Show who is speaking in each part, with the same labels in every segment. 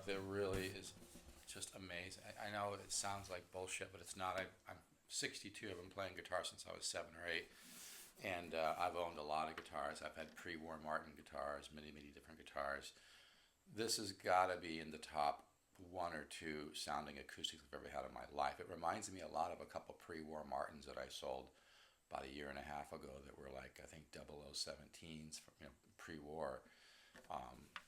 Speaker 1: that really is just amazing. I know it sounds like bullshit, but it's not. I'm 62. I've been playing guitar since I was 7 or 8, and I've owned a lot of guitars. I've had pre-war Martin guitars, many different guitars. This has got to be in the top one or two sounding acoustics I've ever had in my life. It reminds me a lot of a couple pre-war Martins that I sold about a year and a half ago that were like, I think, 0017s from, pre-war.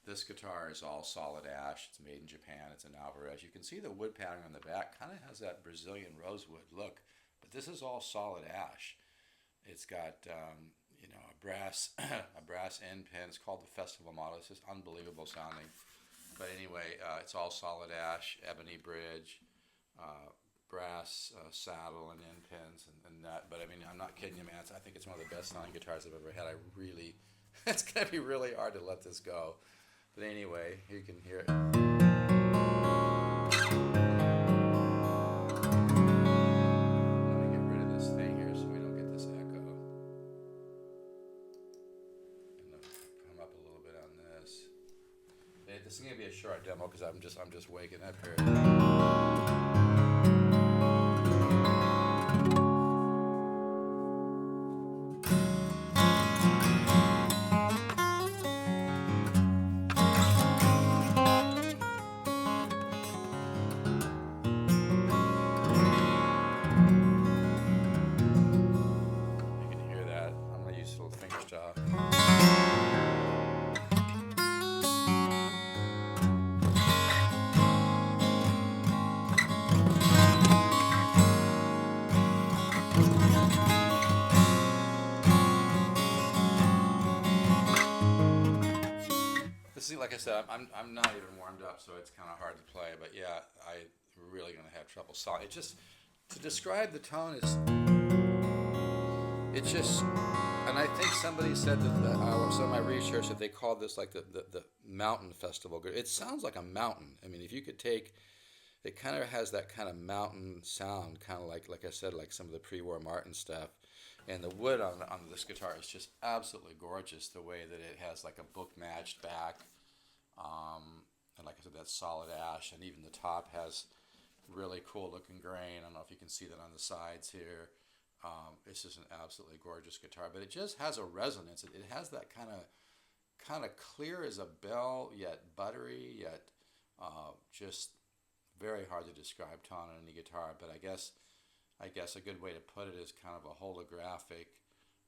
Speaker 1: This guitar is all solid ash. It's made in Japan. It's an Alvarez. You can see the wood pattern on the back kind of has that Brazilian rosewood look, but this is all solid ash. It's got a brass a brass end pin. It's called the Festival model. It's just unbelievable sounding. But anyway, it's all solid ash, ebony bridge, brass saddle and end pins and that. But I mean, I'm not kidding you, man. I think it's one of the best sounding guitars I've ever had. It's gonna be really hard to let this go. But anyway, you can hear it. Let me get rid of this thing here so we don't get this echo. And come up a little bit on this. This is gonna be a short demo because I'm just waking up here. Like I said, I'm not even warmed up, so it's kind of hard to play. But yeah, I'm really gonna have trouble solving. It just to describe the tone is it's just, and I think somebody said that some of my research that they called this like the mountain festival. It sounds like a mountain. I mean, if you could take, it kind of has that kind of mountain sound, kind of like I said, like some of the pre-war Martin stuff. And the wood on this guitar is just absolutely gorgeous. The way that it has like a book matched back. And like I said, that's solid ash, and even the top has really cool looking grain. I don't know if you can see that on the sides here. It's just an absolutely gorgeous guitar, but it just has a resonance. It has that kind of clear as a bell, yet buttery, yet just very hard to describe tone on any guitar. But I guess a good way to put it is kind of a holographic,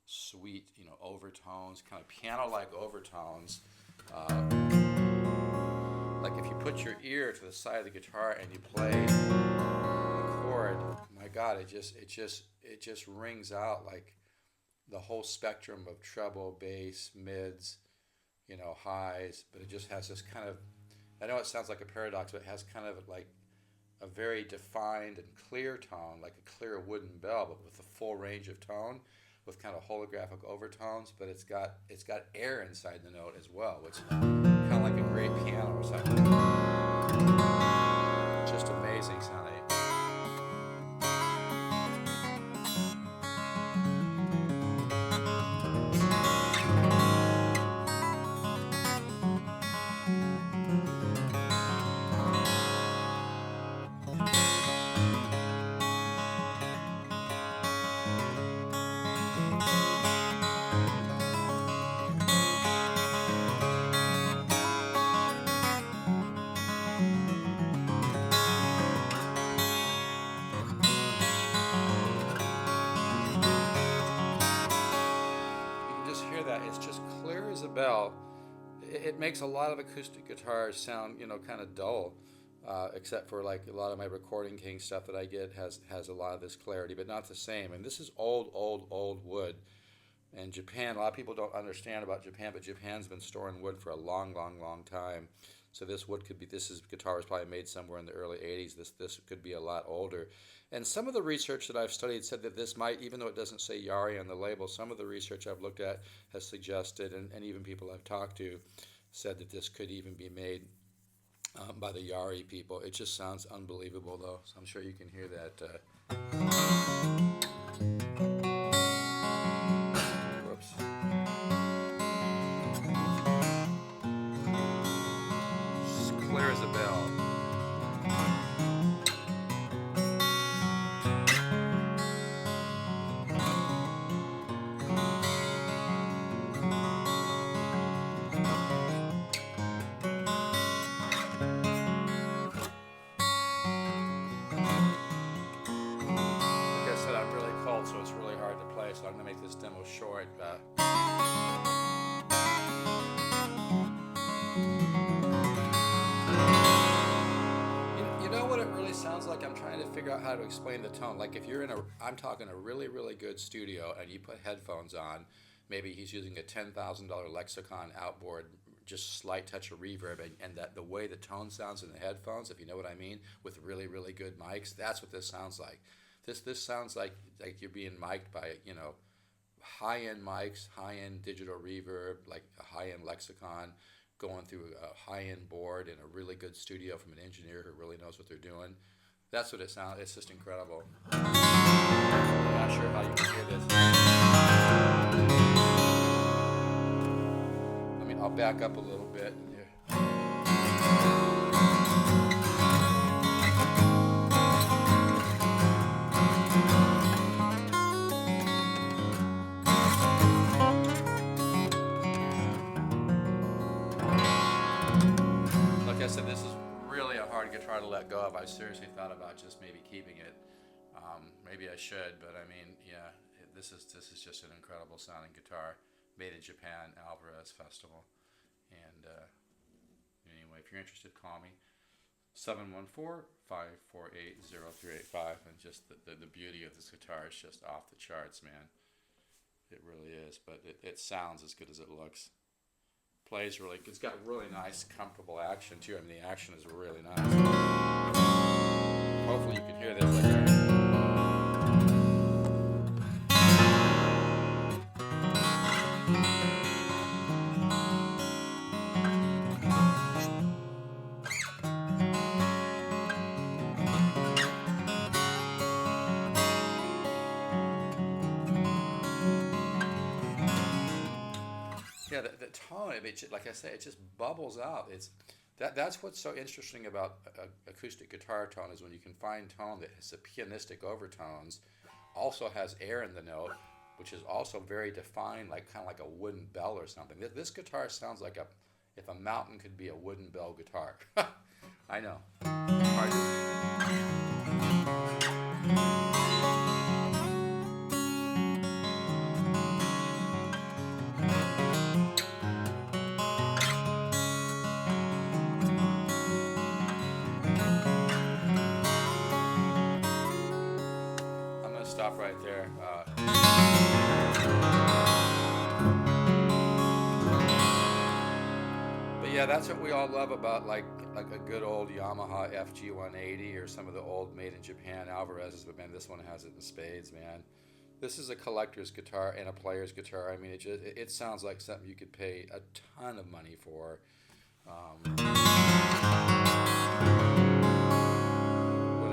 Speaker 1: sweet, overtones, kind of piano-like overtones. Like if you put your ear to the side of the guitar and you play a chord, my God, it just rings out like the whole spectrum of treble, bass, mids, highs. But it just has this kind of, I know it sounds like a paradox, but it has kind of like a very defined and clear tone, like a clear wooden bell, but with a full range of tone, with kind of holographic overtones. But it's got air inside the note as well, which kind of like a great piano or something. Just amazing sounding. Bell. It makes a lot of acoustic guitars sound, kind of dull, except for like a lot of my Recording King stuff that I get has a lot of this clarity, but not the same. And this is old wood. And Japan, a lot of people don't understand about Japan, but Japan's been storing wood for a long time. So this guitar was probably made somewhere in the early 80s. This could be a lot older. And some of the research that I've studied said that this might, even though it doesn't say Yari on the label, some of the research I've looked at has suggested, and even people I've talked to said that this could even be made by the Yari people. It just sounds unbelievable, though. So I'm sure you can hear that. Whoops. Just clear as a bell. right. You know what it really sounds like? I'm trying to figure out how to explain the tone. Like if you're in a, I'm talking a really, really good studio and you put headphones on, maybe he's using a $10,000 Lexicon outboard, just slight touch of reverb, and that the way the tone sounds in the headphones, if you know what I mean, with really, really good mics, that's what this sounds like. This sounds like you're being mic'd by, you know, high-end mics, high-end digital reverb, like a high-end Lexicon, going through a high-end board in a really good studio from an engineer who really knows what they're doing. That's what it sounds. It's just incredible. I'm not sure how you can hear this. I mean, I'll back up a little bit. Like I said, this is really a hard guitar to let go of. I seriously thought about just maybe keeping it. Maybe I should, but I mean, yeah, this is just an incredible sounding guitar, made in Japan Alvarez Festival. And anyway, if you're interested, call me 714-548-0385. And just the beauty of this guitar is just off the charts, man. It really is, but it sounds as good as it looks. Plays really, it's got really nice, comfortable action too. I mean, the action is really nice. Hopefully you can hear this. Yeah, the tone of it, like I say, it just bubbles out. That's what's so interesting about acoustic guitar tone is when you can find tone that has a pianistic overtones, also has air in the note, which is also very defined, like kind of like a wooden bell or something. This guitar sounds like if a mountain could be a wooden bell guitar. I know. Hard stop right there. But yeah, that's what we all love about like a good old Yamaha FG180 or some of the old made in Japan Alvarez's. But man, this one has it in spades, man. This is a collector's guitar and a player's guitar. I mean, it sounds like something you could pay a ton of money for. What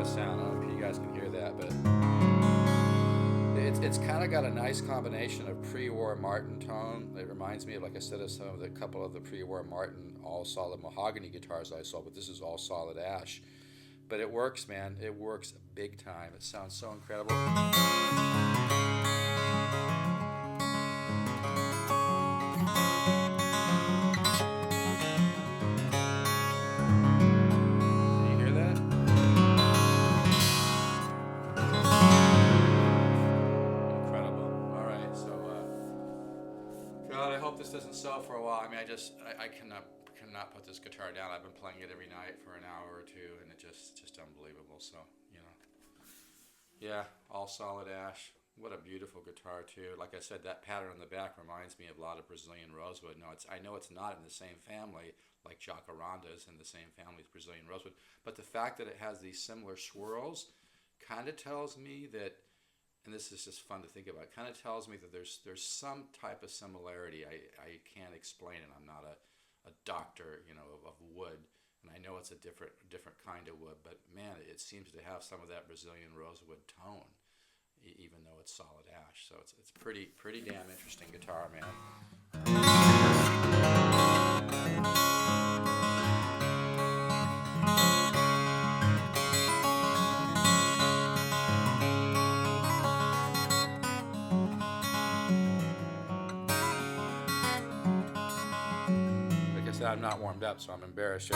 Speaker 1: a sound! I don't know if you guys can hear that, but. It's kind of got a nice combination of pre-war Martin tone. It reminds me of, like I said, of a couple of the pre-war Martin all solid mahogany guitars I saw, but this is all solid ash. But it works, man. It works big time. It sounds so incredible. This doesn't sell for a while. I mean, I cannot put this guitar down. I've been playing it every night for an hour or two, and it's just unbelievable. So, you know, yeah, all solid ash. What a beautiful guitar too. Like I said, that pattern on the back reminds me of a lot of Brazilian rosewood. No, I know it's not in the same family like Jacaranda is in the same family as Brazilian rosewood, but the fact that it has these similar swirls kind of tells me that. And this is just fun to think about. It kind of tells me that there's some type of similarity. I can't explain it. I'm not a doctor, you know, of wood, and I know it's a different kind of wood. But man, it seems to have some of that Brazilian rosewood tone, even though it's solid ash. So it's pretty damn interesting guitar, man. I'm not warmed up, so I'm embarrassed.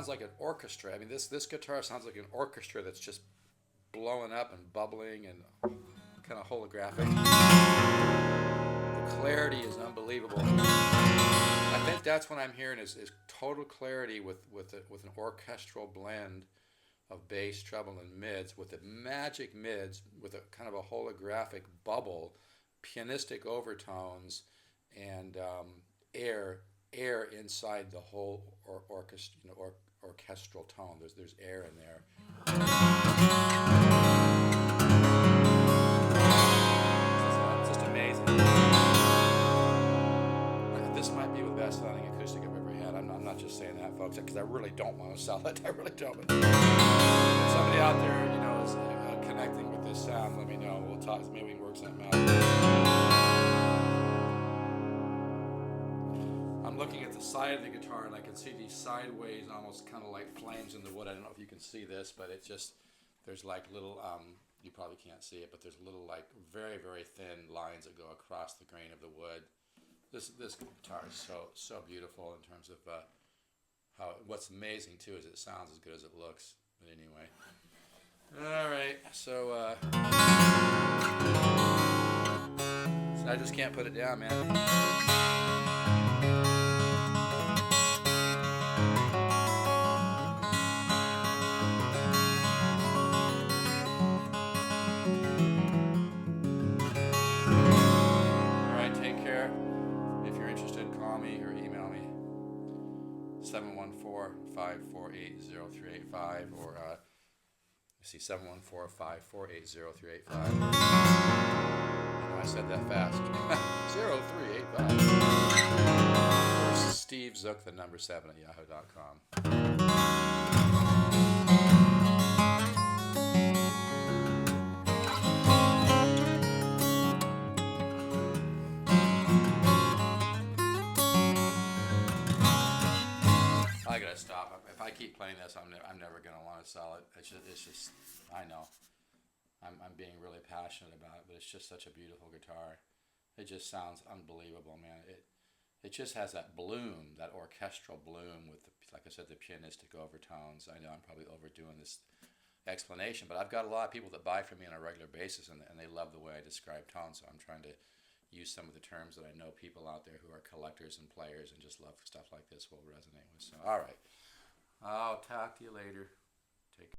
Speaker 1: sounds like an orchestra. I mean, this guitar sounds like an orchestra that's just blowing up and bubbling and kind of holographic. The clarity is unbelievable. I think that's what I'm hearing is total clarity with an orchestral blend of bass, treble, and mids, with the magic mids, with a kind of a holographic bubble, pianistic overtones, and air inside the whole orchestral tone. There's air in there. It's just amazing. This might be the best sounding acoustic I've ever had. I'm not just saying that, folks, because I really don't want to sell it. I really don't. But if somebody out there, is connecting with this sound, let me know. We'll talk. Maybe we can work something out. I'm looking at the side of the guitar, and I can see these sideways, almost kind of like flames in the wood. I don't know if you can see this, but it's just, there's like little, you probably can't see it, but there's little like very, very thin lines that go across the grain of the wood. This guitar is so beautiful in terms of what's amazing too is it sounds as good as it looks. But anyway, all right. So I just can't put it down, man. All right, take care. If you're interested, call me or email me. 714-548-0385 or 714-548-0385. I know I said that fast. 0385. Or Steve Zook, the number 7 at yahoo.com. I gotta stop. If I keep playing this, I'm never gonna want to sell it. It's just. I know. I'm being really passionate about it, but it's just such a beautiful guitar. It just sounds unbelievable, man. It just has that bloom, that orchestral bloom with, like I said, the pianistic overtones. I know I'm probably overdoing this explanation, but I've got a lot of people that buy from me on a regular basis, and they love the way I describe tones. So I'm trying to use some of the terms that I know people out there who are collectors and players and just love stuff like this will resonate with. So, all right. I'll talk to you later.